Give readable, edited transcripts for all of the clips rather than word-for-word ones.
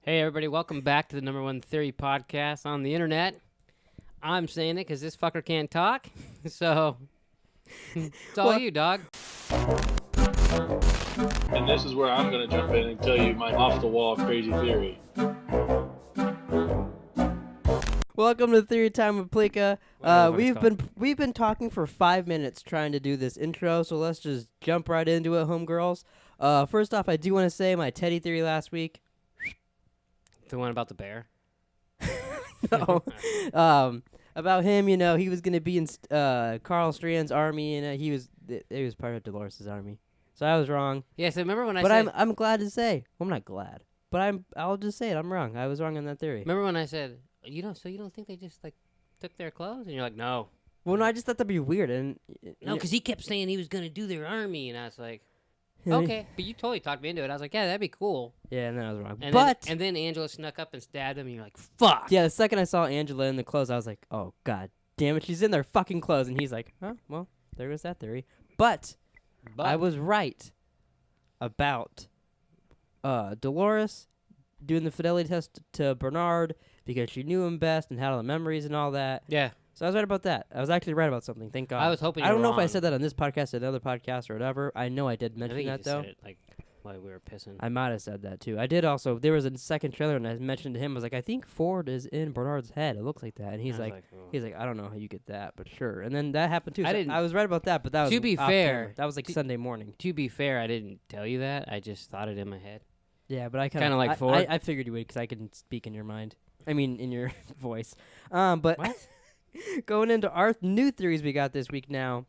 Hey, everybody, welcome back to the number one theory podcast on the internet. I'm saying it because this fucker can't talk, so it's all you, dog. And this is where I'm going to jump in and tell you my off-the-wall crazy theory. Welcome to Theory Time with Pleeka. Whatever the fuck it's We've been talking for 5 minutes trying to do this intro, so let's just jump right into it, homegirls. First off, I do want to say my Teddy theory last week. The one about the bear? No. About him, you know, he was going to be in Carl Strand's army, and he was part of Dolores' army. So I was wrong. Yeah, so remember when I But said... I'm glad to say. Well, I'm not glad. But I'll just say it. I'm wrong. I was wrong on that theory. Remember when I said, so you don't think they just, took their clothes? And you're like, no. Well, no, I just thought that'd be weird. No, because he kept saying he was going to do their army, and I was like, okay. But you totally talked me into it. I was like, yeah, that'd be cool. Yeah, and then I was wrong. And then Angela snuck up and stabbed him, and you're like, fuck. Yeah, the second I saw Angela in the clothes, I was like, oh, god damn it, she's in their fucking clothes. And he's like, oh, well, there goes that theory. But I was right about Dolores doing the fidelity test to Bernard because she knew him best and had all the memories and all that. Yeah. So I was right about that. I was actually right about something, thank God. I was hoping I don't know if I wrong. said that on this podcast or another podcast or whatever. I know I did I mention think you that, just though. said it, while we were pissing. I might have said that, too. I did also. There was a second trailer, and I mentioned to him, I was like, I think Ford is in Bernard's head. It looks like that. And he's like, oh. I don't know how you get that, but sure. And then that happened, too. I So didn't- I was right about that, but that was To be off fair- camera. That was like Sunday morning. To be fair, I didn't tell you that. I just thought it in my head. Yeah, but I Kinda like Ford. I figured you would because I can speak in your mind. I mean, in your voice. But What? going into our new theories we got this week now.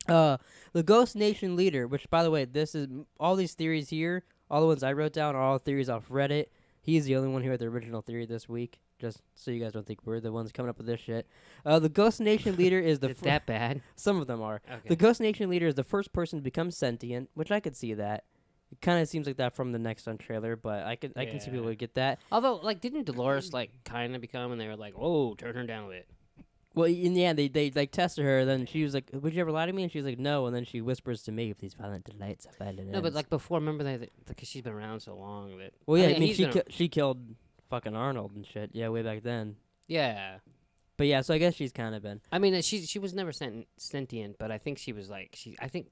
The Ghost Nation leader, which, by the way, this is all these theories here, all the ones I wrote down are all theories off Reddit. He's the only one who had the original theory this week, just so you guys don't think we're the ones coming up with this shit. The Ghost Nation leader is the... It's that bad? Some of them are. Okay. The Ghost Nation leader is the first person to become sentient, which I could see that. It kind of seems like that from the Next on trailer, but I can see people would get that. Although, didn't Dolores, kind of become, and they were like, oh, turn her down a bit. Well, in the end, they tested her, then she was like, would you ever lie to me? And she was like, no, and then she whispers to me, if these violent delights are violent No, ends. but, before, remember, because she's been around so long that... Well, yeah, I mean, he's she killed fucking Arnold and shit, yeah, way back then. Yeah. But yeah, so I guess she's kind of been. I mean, she was never sentient, but I think she was, I think...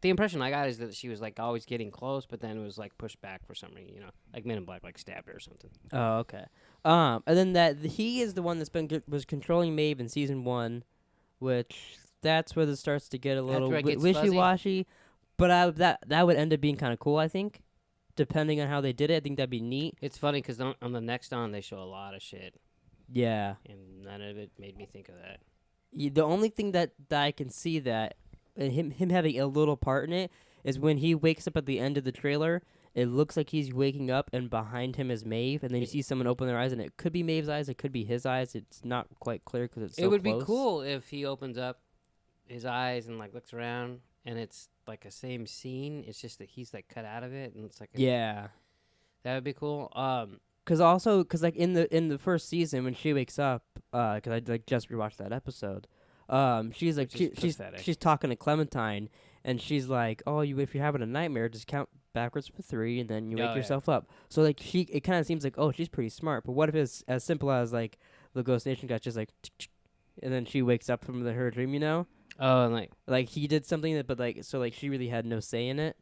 The impression I got is that she was, always getting close, but then was, pushed back for some reason, Like Men in Black, stabbed her or something. Oh, okay. And then he is the one that's was controlling Maeve in season 1, which that's where it starts to get a little After it gets wishy-washy. But that would end up being kind of cool, I think, depending on how they did it. I think that'd be neat. It's funny, because on the next they show a lot of shit, Yeah. and none of it made me think of that. The only thing that I can see that him having a little part in it is when he wakes up at the end of the trailer. It looks like he's waking up, and behind him is Maeve, and then you see someone open their eyes, and it could be Maeve's eyes, it could be his eyes. It's not quite clear because it's so It would close. be cool if he opens up his eyes and looks around, and it's a same scene. It's just that he's cut out of it, and it's Yeah. that would be cool. Because in the first season when she wakes up, because I just rewatched that episode, she's she's talking to Clementine, and she's like, oh, if you're having a nightmare, just count backwards for 3, and then you wake yourself up. So it kind of seems like, oh, she's pretty smart. But what if it's as simple as the Ghost Nation got just and then she wakes up from her dream, Oh, and he did something that, but she really had no say in it.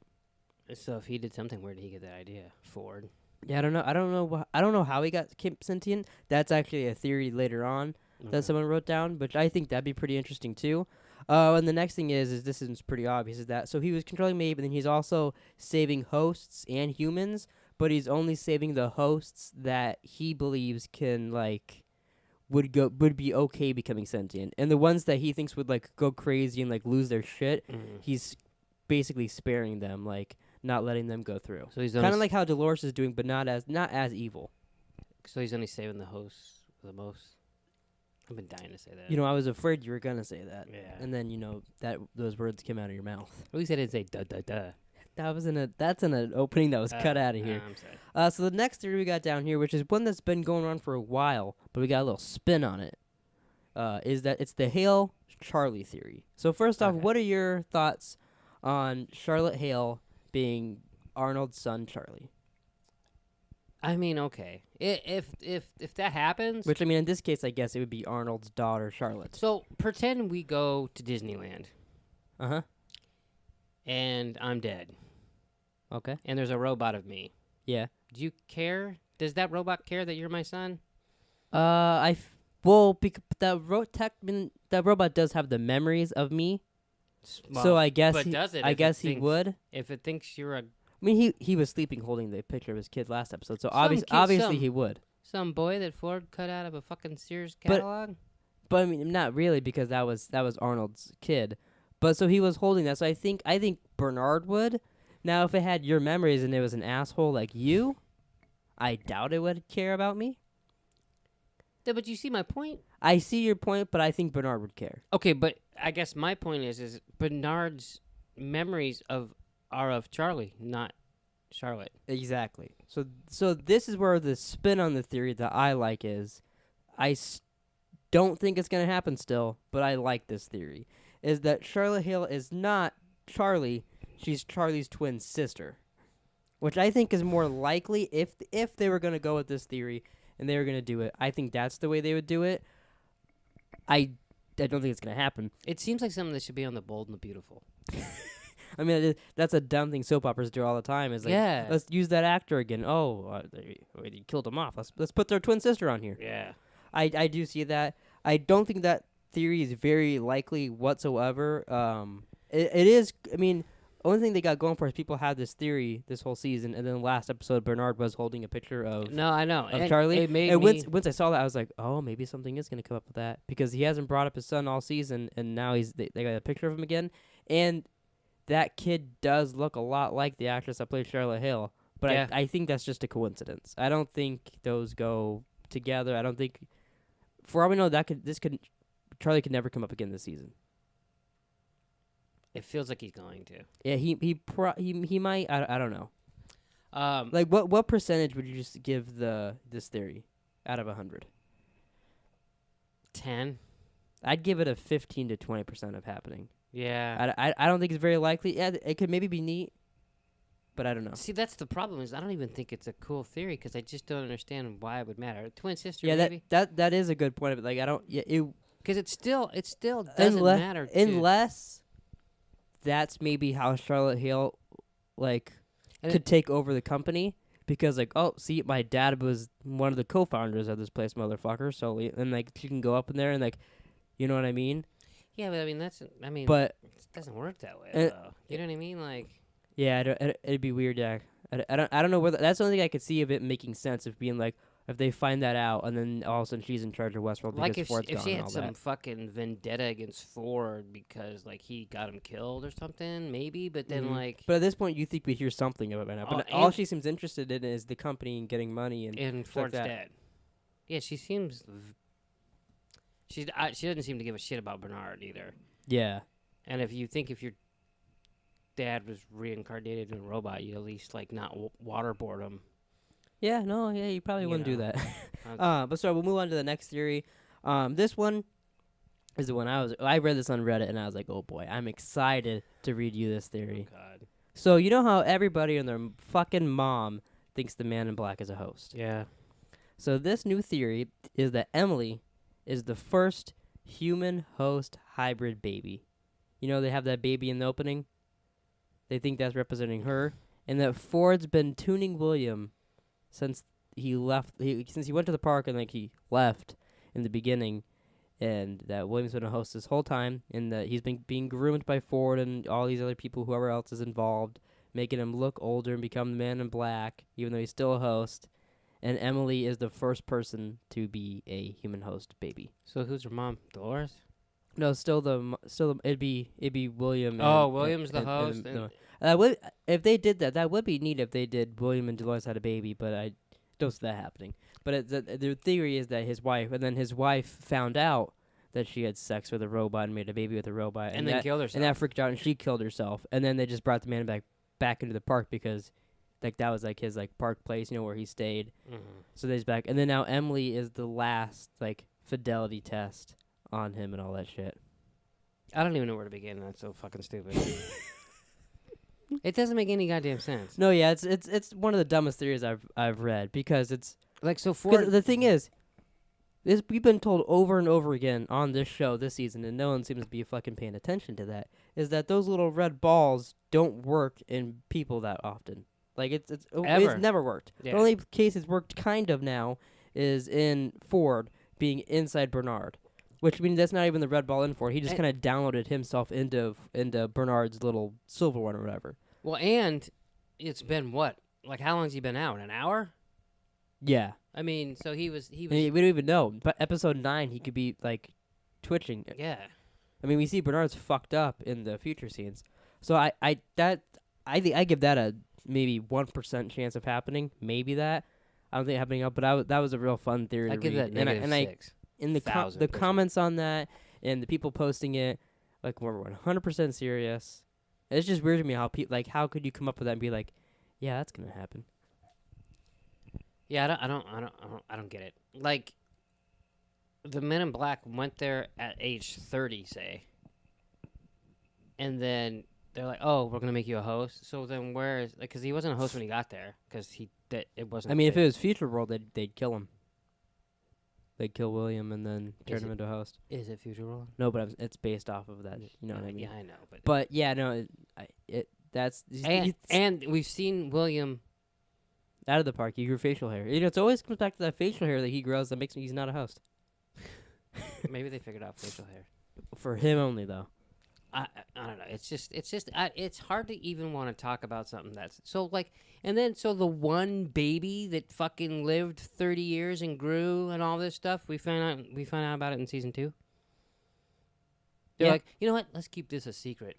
so if he did something, where did he get that idea? Ford. Yeah, I don't know. I don't know how he got sentient. That's actually a theory later on that someone wrote down, but I think that'd be pretty interesting too. And the next thing is this is pretty obvious, is that so he was controlling Maeve, and then he's also saving hosts and humans, but he's only saving the hosts that he believes can would be okay becoming sentient, and the ones that he thinks would go crazy and lose their shit, he's basically sparing them, not letting them go through. So he's kind of like how Dolores is doing, but not as evil. So he's only saving the hosts the most. I've been dying to say that. I was afraid you were gonna say that. Yeah. And then that those words came out of your mouth. At least I didn't say duh duh duh. That's in an opening that was cut out of here. I'm sorry. So the next theory we got down here, which is one that's been going on for a while, but we got a little spin on it, is that it's the Hale Charlie theory. So first off, what are your thoughts on Charlotte Hale being Arnold's son, Charlie? I mean, okay. If that happens, Which, I mean, in this case, I guess it would be Arnold's daughter, Charlotte. so pretend we go to Disneyland Uh-huh. and I'm dead Okay. and there's a robot of me. Yeah. Do you care? Does that robot care that you're my son? Well, because that robot does have the memories of me, so I guess but does it? I if it guess he thinks- would. If it thinks you're a I mean, he was sleeping holding the picture of his kid last episode, so Some kid- obviously some- he would. some boy that Ford cut out of a fucking Sears catalog. But I mean, not really, because that was Arnold's kid. But so he was holding that. So I think Bernard would. Now, if it had your memories and it was an asshole like you, I doubt it would care about me. Yeah, but you see my point. I see your point, but I think Bernard would care. Okay, but I guess my point is Bernard's memories are of Charlie, not Charlotte. Exactly. So this is where the spin on the theory that I like is, don't think it's gonna happen still, but I like this theory, is that Charlotte Hale is not Charlie, she's Charlie's twin sister, which I think is more likely if they were gonna go with this theory and they were gonna do it. I think that's the way they would do it. I don't think it's gonna happen. It seems like something that should be on The Bold and the Beautiful. I mean, that's a dumb thing soap operas do all the time. Is like, Yeah. let's use that actor again. Oh, they killed him off. Let's put their twin sister on here. Yeah. I do see that. I don't think that theory is very likely whatsoever. It is. I mean, only thing they got going for is people had this theory this whole season, and then last episode Bernard was holding a picture of No, I know. of And Charlie. It made and me. once I saw that, I was like, oh, maybe something is gonna come up with that, because he hasn't brought up his son all season, and now they got a picture of him again, and that kid does look a lot like the actress that played Charlotte Hale. But Yeah. I think that's just a coincidence. I don't think those go together. I don't think, for all we know, Charlie could never come up again this season. It feels like he's going to. Yeah, he might. I don't know. Um, Like, what percentage would you just give this theory out of 100? 10. I'd give it a 15 to 20% of happening. Yeah. I don't think it's very likely. Yeah, it could maybe be neat, but I don't know. See, that's the problem. Is I don't even think it's a cool theory because I just don't understand why it would matter. Twin sister, Yeah, maybe. that is a good point of it. Like, I don't. Yeah, Because it still doesn't matter. Unless that's maybe how Charlotte Hale And could take over the company, because oh, see, my dad was one of the co-founders of this place, motherfucker. So and she can go up in there and you know what I mean? Yeah, but I mean But it doesn't work that way. Uh, though. You know what I mean? Like, yeah, it'd be weird. Yeah, I don't know whether that's the only thing I could see of it making sense, of being if they find that out and then all of a sudden she's in charge of Westworld like because if Ford's she, if gone she and had all some that. fucking vendetta against Ford because he got him killed or something, maybe. But then Mhm. But at this point, you think we hear something of it by now. But all and- she seems interested in is the company and getting money and and like Ford's that. dead. Yeah, she seems. She doesn't seem to give a shit about Bernard either. Yeah. And if your dad was reincarnated in a robot, you'd at least not waterboard him. Yeah, no, yeah, you probably You wouldn't do know. that. But so we'll move on to the next theory. This one is the one I read this on Reddit and I was like, oh boy, I'm excited to read you this theory. God. So you know how everybody and their fucking mom thinks the Man in Black is a host. Yeah. So this new theory is that Emily is the first human host hybrid baby. You know, they have that baby in the opening. They think that's representing her, and that Ford's been tuning William since he left. Since he went to the park and he left in the beginning, and that William's been a host this whole time, and that he's been being groomed by Ford and all these other people, whoever else is involved, making him look older and become the Man in Black, even though he's still a host. And Emily is the first person to be a human host baby. So who's her mom? Dolores? No, it'd be William. Oh, and- William's the and- host. and- no. If they did that, that would be neat if they did William and Dolores had a baby, but I don't see that happening. But the theory is that his wife found out that she had sex with a robot and made a baby with a robot, and then killed herself. and that freaked out, and she killed herself. And then they just brought the man back into the park because that was his park place, where he stayed. Mhm. So he's back, and then now Emily is the last fidelity test on him and all that shit. I don't even know where to begin. That's so fucking stupid. It doesn't make any goddamn sense. No, yeah, it's one of the dumbest theories I've read because it's Like so because Ford. the thing is, we've been told over and over again on this show this season, and no one seems to be fucking paying attention to that. Is that those little red balls don't work in people that often? Like it's Ever. never worked. Yeah. The only case it's worked kind of now is in Ford being inside Bernard, which means that's not even the red ball in Ford. He just And- kind of downloaded himself into Bernard's little silver one or whatever. Well, and it's been what? Like how long's he been out? An hour? Yeah. I mean, so he was. I mean, we don't even know. But episode 9, he could be like twitching. Yeah. I mean, we see Bernard's fucked up in the future scenes. So I give that a maybe 1% chance of happening. Maybe that. I don't think it happening up, but that was a real fun theory I to give read. that negative and I 6. in the 1,000%. comments on that and the people posting it, like we're 100% serious. It's just weird to me how how could you come up with that and be like, yeah, that's gonna happen. Yeah, I don't get it. Like, the Men in Black went there at age 30, say, and then they're like, "Oh, we're gonna make you a host." So then, where is? Because he wasn't a host when he got there, because it wasn't. I mean, if it was Future World, they'd kill him. They'd kill William and then turn him into a host. Is it Future World? No, but it's based off of that. You know what I mean? Yeah, I know, but But yeah, no, that's it's and we've seen William. out of the park. You grew facial hair. You know, it always comes back to that facial hair that he grows that makes he's not a host. Maybe they figured out facial hair. For him only, though. I don't know. It's hard to even want to talk about something that's so like, and then so the one baby that fucking lived 30 years and grew and all this stuff, we found out about it in season 2. They're Yeah. like, you know what? Let's keep this a secret.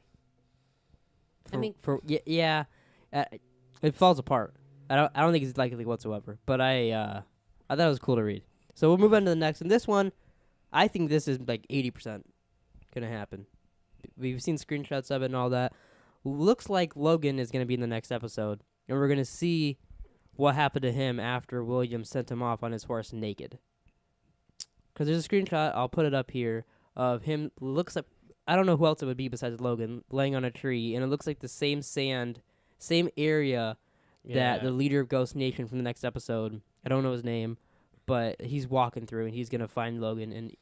It falls apart. I don't think it's likely whatsoever. But I thought it was cool to read. So we'll move on to the next. And this one, I think this is like 80% gonna happen. We've seen screenshots of it and all that. Looks like Logan is gonna be in the next episode, and we're gonna see what happened to him after William sent him off on his horse naked. Because there's a screenshot, I'll put it up here, of him. Looks like, I don't know who else it would be besides Logan, laying on a tree, and it looks like the same sand, same area that the leader of Ghost Nation from the next episode, I don't know his name, but he's walking through, and he's gonna find Logan and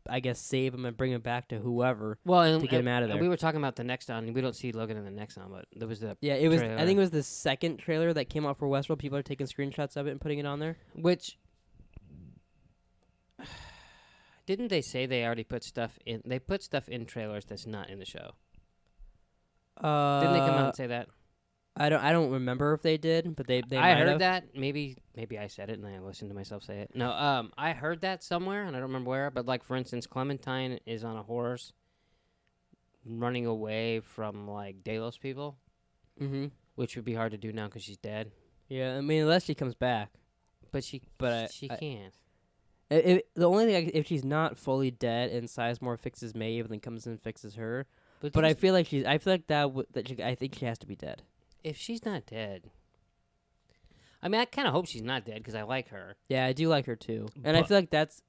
I guess save him and bring him back to whoever to get him out of there. We were talking about the next one. We don't see Logan in the next one, but there was the it was. trailer. I think it was the second trailer that came out for Westworld. People are taking screenshots of it and putting it on there. Which didn't they say they already put stuff in? They put stuff in trailers that's not in the show. Didn't they come out and say that? I don't remember if they did, but they I might heard have. that. Maybe I said it and I listened to myself say it. No, I heard that somewhere and I don't remember where. But like for instance, Clementine is on a horse, running away from like Delos people, Mm-hmm. which would be hard to do now because she's dead. Yeah, I mean, unless she comes back. But she I- can't. The only thing, if she's not fully dead and Sizemore fixes Maeve and then comes in and fixes her, but I feel like I feel like I think she has to be dead. if she's not dead, I mean, I kind of hope she's not dead because I like her. Yeah, I do like her too, and I But- feel like that's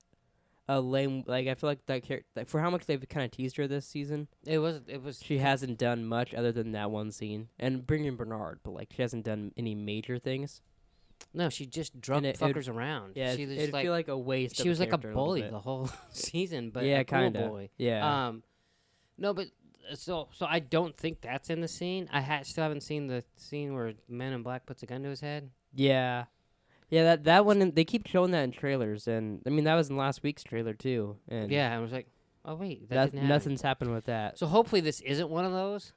a lame. Like I feel like that character, like, for how much they've kind of teased her this season, It was. she hasn't done much other than that one scene and bringing Bernard, but like she hasn't done any major things. No, she just drug it would- fuckers around. Yeah, she was it'd like feel like a waste. she of was like a character little bully bit. the whole season, but Yeah, a cool kinda. bully. Yeah. No, but so I don't think that's in the scene. I still haven't seen the scene where Man in Black puts a gun to his head. Yeah. Yeah, that one, they keep showing that in trailers, and I mean that was in last week's trailer too. And Yeah, I was like, oh wait, that didn't happen. nothing's happened with that. So hopefully this isn't one of those,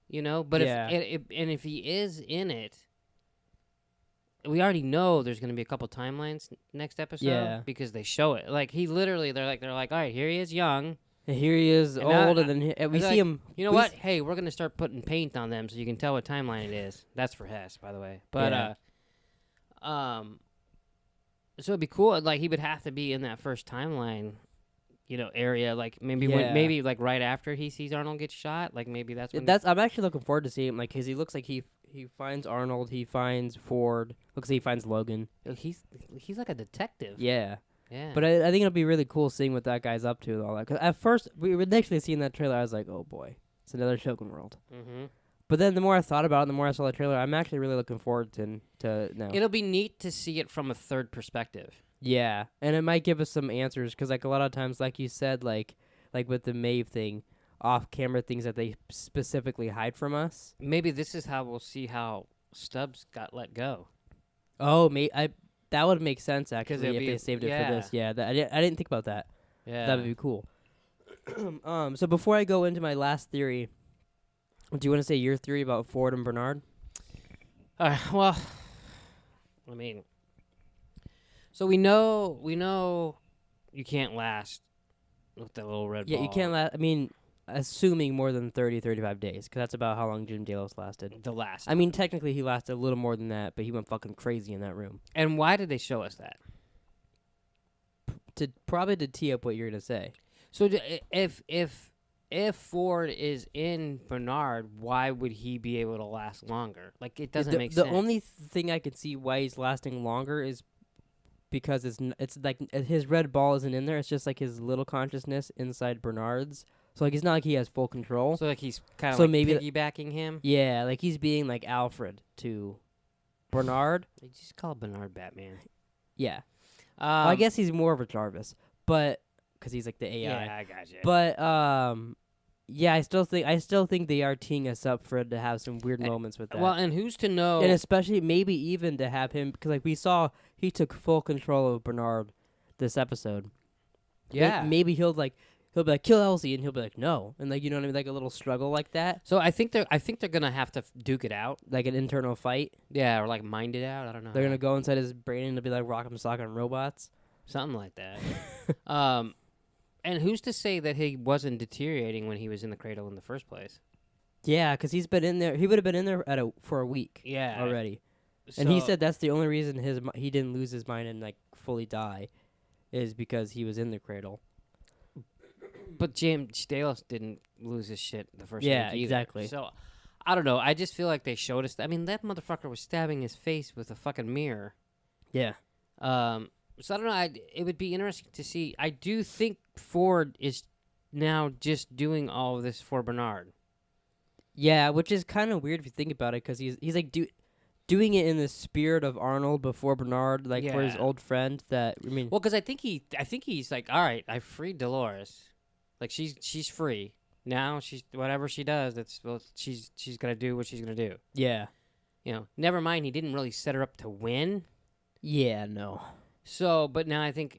you know. But Yeah. if he is in it, we already know there's going to be a couple timelines next episode. Yeah. because they show it. Like he literally, they're like, all right, here he is, young. And here he is, And now- old, and then we they're see like, him. You know we what? s- Hey, we're gonna start putting paint on them so you can tell what timeline it is. That's for Hess, by the way. But Yeah. so it'd be cool. Like he would have to be in that first timeline, area. Like maybe Yeah. maybe like right after he sees Arnold get shot. Like maybe that's when. I'm actually looking forward to seeing him, like, 'cause he looks like he finds Arnold, he finds Ford, looks like he finds Logan. he's like a detective. Yeah. Yeah. But I think it'll be really cool seeing what that guy's up to and all that. 'Cause at first, we were initially seeing that trailer, I was like, oh boy, it's another Shogun World. Mm-hmm. But then the more I thought about it, the more I saw the trailer, I'm actually really looking forward to now. It'll be neat to see it from a third perspective. Yeah, and it might give us some answers because, like, a lot of times, like you said, like with the Maeve thing, off-camera things that they specifically hide from us. Maybe this is how we'll see how Stubbs got let go. Oh, that would make sense actually it'd if be- they saved it yeah. for this. Yeah, I didn't think about that. Yeah. That would be cool. So before I go into my last theory, do you want to say your theory about Ford and Bernard? Well, I mean, so we know you can't last with the little red ball. Yeah, you can't I mean, assuming more than 30, 35 days, because that's about how long Jim Delos lasted. The last. I mean, technically he lasted a little more than that, but he went fucking crazy in that room. And why did they show us that? Probably to tee up what you're gonna say. So if Ford is in Bernard, why would he be able to last longer? Like, it doesn't make sense. The only thing I can see why he's lasting longer is because it's like his red ball isn't in there. It's just like his little consciousness inside Bernard's. So like it's not like he has full control. So like he's kind of So like maybe piggybacking him. Yeah, like he's being like Alfred to Bernard. They just call Bernard Batman. Yeah. Well, I guess he's more of a Jarvis, but because he's like the AI. Yeah, I got you. But yeah, I still think they are teeing us up for it to have some weird moments with that. Well, and who's to know? And especially maybe even to have him, because like we saw, he took full control of Bernard this episode. Yeah. Maybe he'll be like kill Elsie, and he'll be like no, and like you know what I mean, like a little struggle like that, So I think they're gonna have to duke it out. like an internal fight. Yeah, or like mind it out. I don't know. They're gonna go inside his brain and it'll be like Rock'em Sock'em Robots. Something like that. And who's to say that he wasn't deteriorating when he was in the cradle in the first place? Yeah, because he's been in there. He would have been in there for a week Yeah. already. And he So- said that's the only reason he didn't lose his mind and like fully die, is because he was in the cradle. But Jim Delos didn't lose his shit the first Yeah, week either. exactly. So I don't know. I just feel like they showed us. I mean, that motherfucker was stabbing his face with a fucking mirror. Yeah. So I don't know. It would be interesting to see. I do think Ford is now just doing all of this for Bernard. Yeah, which is kind of weird if you think about it, because he's like doing it in the spirit of Arnold before Bernard, like for his Yeah. old friend. That I mean, Well, because I think he's like, all right, I freed Dolores. Like she's free now. She's whatever she does. She's gonna do what she's gonna do. yeah, Never mind. He didn't really set her up to win. yeah, no, So, but now I think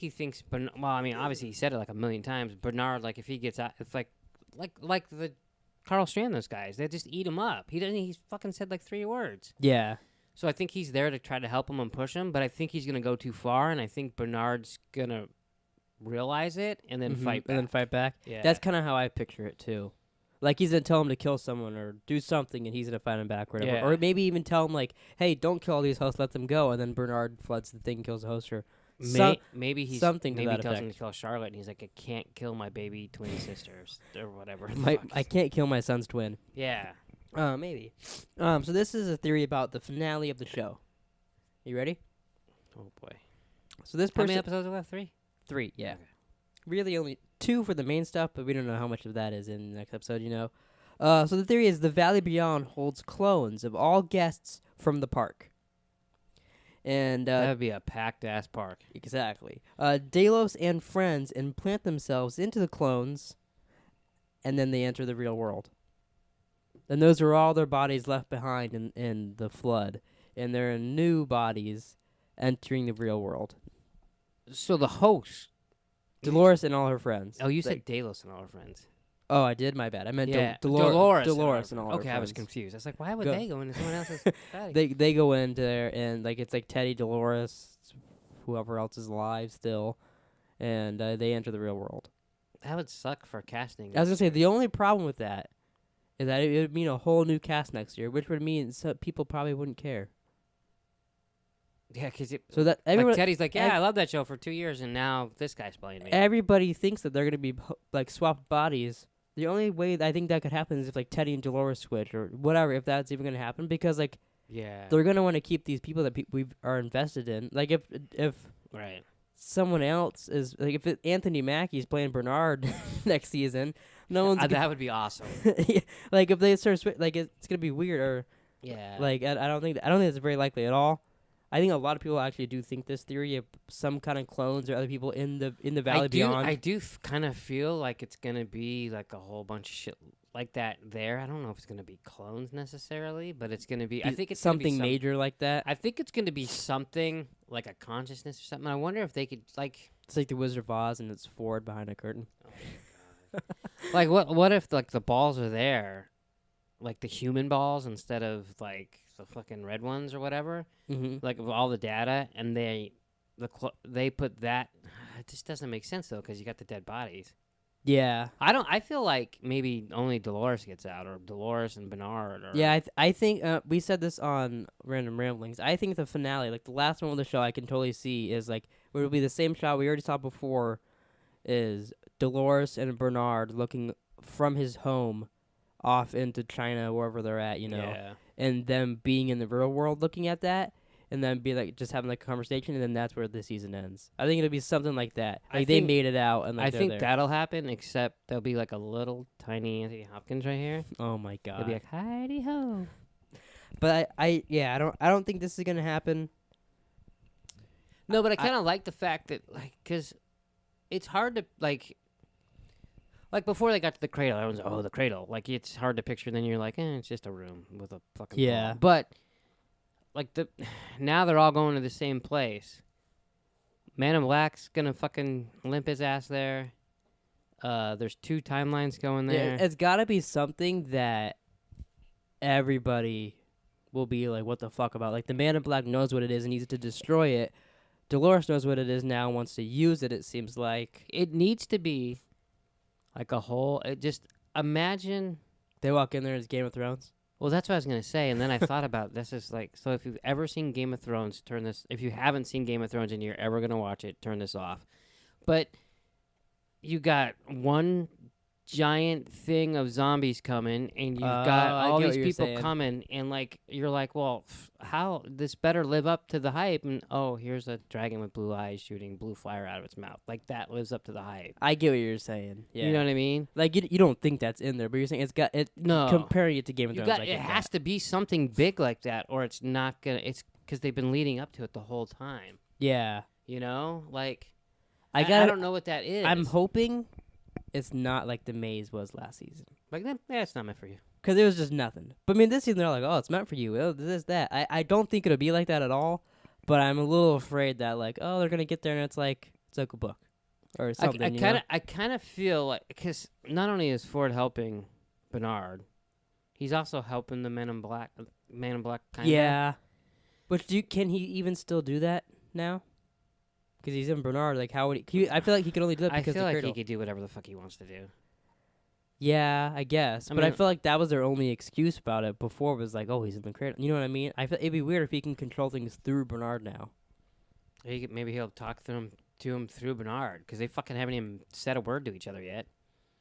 he thinks. Well, I mean, obviously he said it like a million times. Bernard, like if he gets out, it's like the Carl Strand, those guys, they just eat him up. He's fucking said like 3 words. yeah, So I think he's there to try to help him and push him, but I think he's gonna go too far, and I think Bernard's gonna realize it and then fight back. and then fight back. Yeah, That's kind of how I picture it too. Like he's gonna tell him to kill someone or do something, and he's gonna fight him back, or whatever. Yeah. Or maybe even tell him like, "Hey, don't kill all these hosts, let them go." And then Bernard floods the thing, kills the host, or maybe he to tells that him effect. to kill Charlotte, and he's like, I can't kill my baby twin sisters or whatever. the my, fuck. I can't kill my son's twin. Yeah. Maybe. So this is a theory about the finale of the show. You ready? Oh boy. So this How many person episodes are left? 3. 3, yeah. Okay. Really only 2 for the main stuff, but we don't know how much of that is in the next episode, So the theory is the Valley Beyond holds clones of all guests from the park. And That would be a packed ass park. exactly. Delos and friends implant themselves into the clones, and then they enter the real world. And those are all their bodies left behind in the flood, and they're in new bodies entering the real world. So the host. Dolores and all her friends. Oh, you Like- said Delos and all her friends. Oh, I did. My bad. I meant Yeah, Dolores Dolores and all her Okay, I was friends. confused. I was like, why would Go. they go into someone else's body? They go in there and like it's like Teddy, Dolores, whoever else is alive still, and they enter the real world. That would suck for casting. I was gonna say the only problem with that is that it would mean a whole new cast next year, which would mean people probably wouldn't care. Yeah, because So that like everybody Teddy's like, yeah, I love that show for 2 years, and now this guy's playing me. everybody thinks that they're gonna be like swapped bodies. The only way that I think that could happen is if like Teddy and Dolores switch or whatever, if that's even gonna happen, because like Yeah. they're gonna want to keep these people that we are invested in. Like if Right. someone else is like if Anthony Mackie's playing Bernard next season, No one's That would be awesome. yeah, like if they start like it's gonna be weird or Yeah. like I don't think it's very likely at all. I think a lot of people actually do think this theory of some kind of clones or other people in the Valley Beyond. I do kind of feel like it's gonna be like a whole bunch of shit like that there. I don't know if it's gonna be clones necessarily, but it's gonna be. I think it's something gonna be major like that. I think it's gonna be something like a consciousness or something. I wonder if they could like. It's like the Wizard of Oz and it's Ford behind a curtain. Oh my god. Like what if like the balls are there, like the human balls instead of like the fucking red ones or whatever. Mm-hmm. Like of all the data, and they put that. It just doesn't make sense though, because you got the dead bodies. Yeah. I feel like maybe only Dolores gets out, or Dolores and Bernard. Or Yeah, I think we said this on Random Ramblings. I think the finale, like the last one of the show, I can totally see is like it will be the same shot we already saw before, is Dolores and Bernard looking from his home off into China, wherever they're at, Yeah. and them being in the real world looking at that, and then be like just having like a conversation, and then that's where the season ends. I think it'll be something like that. Like they made it out, and like I think there. that'll happen. Except there'll be like a little tiny Anthony Hopkins right here. Oh my god. He'll be like, "Heidi ho." But I don't think this is gonna happen. No, but I kind of like the fact that like, cause it's hard to like before they got to the cradle, everyone's the cradle. Like it's hard to picture. Then you're like, it's just a room with a fucking Yeah. ball. But like now they're all going to the same place. Man in Black's gonna fucking limp his ass there. There's 2 timelines going there. Yeah, it's gotta be something that everybody will be like, what the fuck about? Like the Man in Black knows what it is and needs to destroy it. Dolores knows what it is now and wants to use it. It seems like It needs to be like a whole. Just imagine. they walk in there as Game of Thrones. Well, that's what I was gonna say, and then I thought about this is like, so if you've ever seen Game of Thrones, turn this. If you haven't seen Game of Thrones and you're ever gonna watch it, turn this off. But you got one giant thing of zombies coming, and you've got I all get these what you're people saying. coming, and like you're like, well, how this better live up to the hype? And here's a dragon with blue eyes shooting blue fire out of its mouth. Like that lives up to the hype. I get what you're saying. Yeah. You know what I mean? Like you don't think that's in there, but you're saying it's got it. No. Comparing it to Game of You Thrones, got I it get has to be something big like that, or it's not gonna. It's because they've been leading up to it the whole time. Yeah. You know, like I I don't know what that is. I'm hoping it's not like the maze was last season. like that. Yeah, it's not meant for you. Because it was just nothing. But I mean, this season they're like, oh, it's meant for you. Oh, this, that. I don't think it'll be like that at all. But I'm a little afraid that like, oh, they're gonna get there and it's like a book or something. I kind of feel like because not only is Ford helping Bernard, he's also helping the Man in Black. Man in Black. Kinda. Yeah. But can he even still do that now? Because he's in Bernard. Like, how would he? I feel like he can only do that I because feel the like cradle. he could do whatever the fuck he wants to do. Yeah, I guess. I But I mean- feel like that was their only excuse about it before was like, oh, he's in the cradle. You know what I mean? I feel it'd be weird if he can control things through Bernard now. Maybe he'll talk to him through Bernard because they fucking haven't even said a word to each other yet.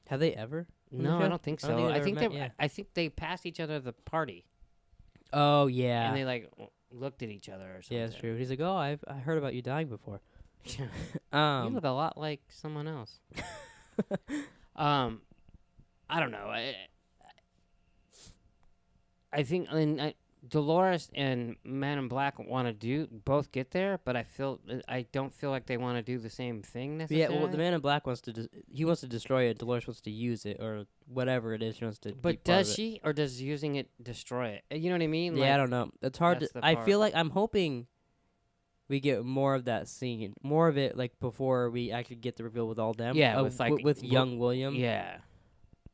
Have they ever? in the No, show? I don't think I so. don't think I they've think ever they met, yeah. I think they passed each other at the party Oh yeah. and they like looked at each other or something. Yeah, it's true. He's like, oh, I heard about you dying before. you Um, look a lot like someone else. I don't know. I think Dolores and Man in Black want to both get there, but I don't feel like they want to do the same thing yeah, necessarily. well, the Man in Black wants to he wants to destroy it. Dolores wants to use it or whatever it is. She wants to. be But part does of it. she, or does using it destroy it? You know what I mean? Yeah, I don't know. It's hard to. that's the I part. feel like I'm hoping we get more of that scene, more of it, like before we actually get the reveal with all them. Yeah, with, like, with young William. Yeah,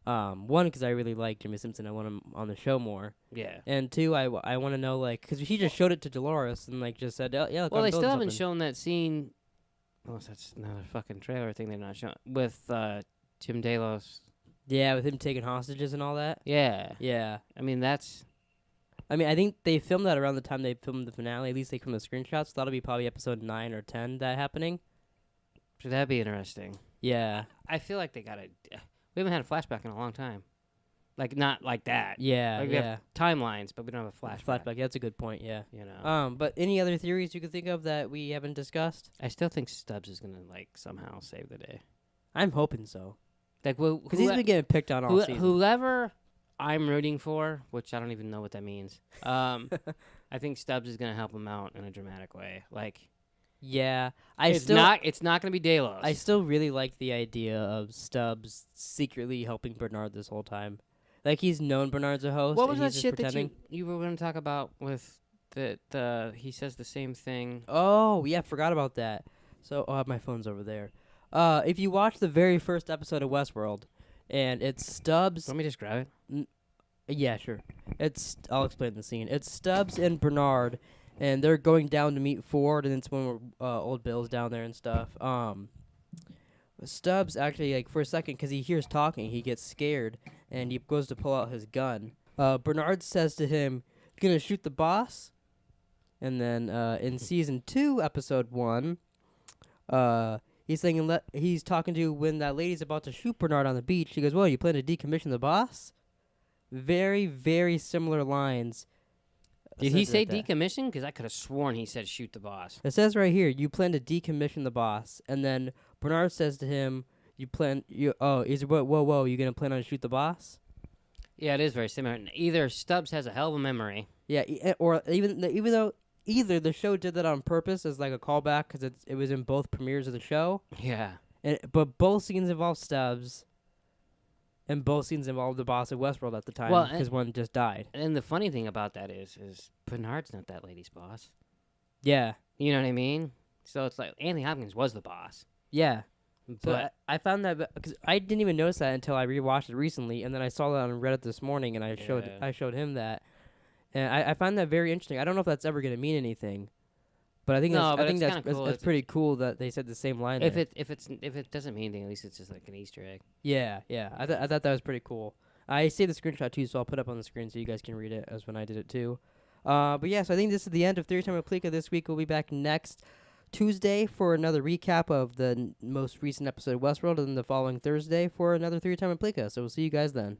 One, because I really like Jimmy Simpson. I want him on the show more. yeah. And two, I want to know like because he just showed it to Dolores and like just said, oh, yeah. Look, Well, I'm they still building haven't something. shown that scene. Oh, that's another fucking trailer thing they're not showing with Jim Delos. Yeah, with him taking hostages and all that. Yeah, Yeah. I mean that's. I mean, I think they filmed that around the time they filmed the finale. At least they filmed the screenshots. So that'll be probably episode 9 or 10 that happening. So that'd be interesting. Yeah. I feel like they gotta. We haven't had a flashback in a long time. Like not like that. Yeah. Like we yeah. have timelines, but we don't have a flashback. Flashback. That's a good point. Yeah. You know. But any other theories you could think of that we haven't discussed? I still think Stubbs is gonna like somehow save the day. I'm hoping so. Like, Because he's been getting picked on all season. whoever I'm rooting for, which I don't even know what that means. I think Stubbs is gonna help him out in a dramatic way. Like, yeah, it's not gonna be Delos. I still really like the idea of Stubbs secretly helping Bernard this whole time. Like, he's known Bernard's a host. What and was that he's just shit pretending. that you were gonna talk about with the he says the same thing? Oh, yeah, forgot about that. So, my phone's over there. If you watch the very first episode of Westworld, and it's Stubbs. Let me just grab it. Yeah, sure. I'll explain the scene. It's Stubbs and Bernard, and they're going down to meet Ford, and it's when old Bill's down there and stuff. Stubbs actually, like, for a second, because he hears talking, he gets scared, and he goes to pull out his gun. Bernard says to him, "You gonna shoot the boss?" And then in season 2, episode 1, he's saying he's talking to when that lady's about to shoot Bernard on the beach. He goes, "Well, you plan to decommission the boss?" Very, very similar lines. Did he say decommission? Because I could have sworn he said shoot the boss. It says right here, "You plan to decommission the boss," and then Bernard says to him, "You plan you whoa, you gonna plan on shoot the boss?" Yeah, it is very similar. Either Stubbs has a hell of a memory. Yeah, or even though either the show did that on purpose as like a callback because it was in both premieres of the show. Yeah. But both scenes involve Stubbs. And both scenes involved the boss of Westworld at the time because one just died. And the funny thing about that is Bernard's not that lady's boss. Yeah. You know what I mean? So it's like Anthony Hopkins was the boss. Yeah. But so I found that because I didn't even notice that until I rewatched it recently, and then I saw that on Reddit this morning, and I showed him that, and I found that very interesting. I don't know if that's ever going to mean anything, but I think that's pretty cool that they said the same line. If it doesn't mean anything, at least it's just like an Easter egg. Yeah. I thought that was pretty cool. I saved the screenshot too, so I'll put it up on the screen so you guys can read it as when I did it too. But yeah, so I think this is the end of Theory Time with Pleeka this week. We'll be back next Tuesday for another recap of the most recent episode of Westworld, and then the following Thursday for another Theory Time with Pleeka. So we'll see you guys then.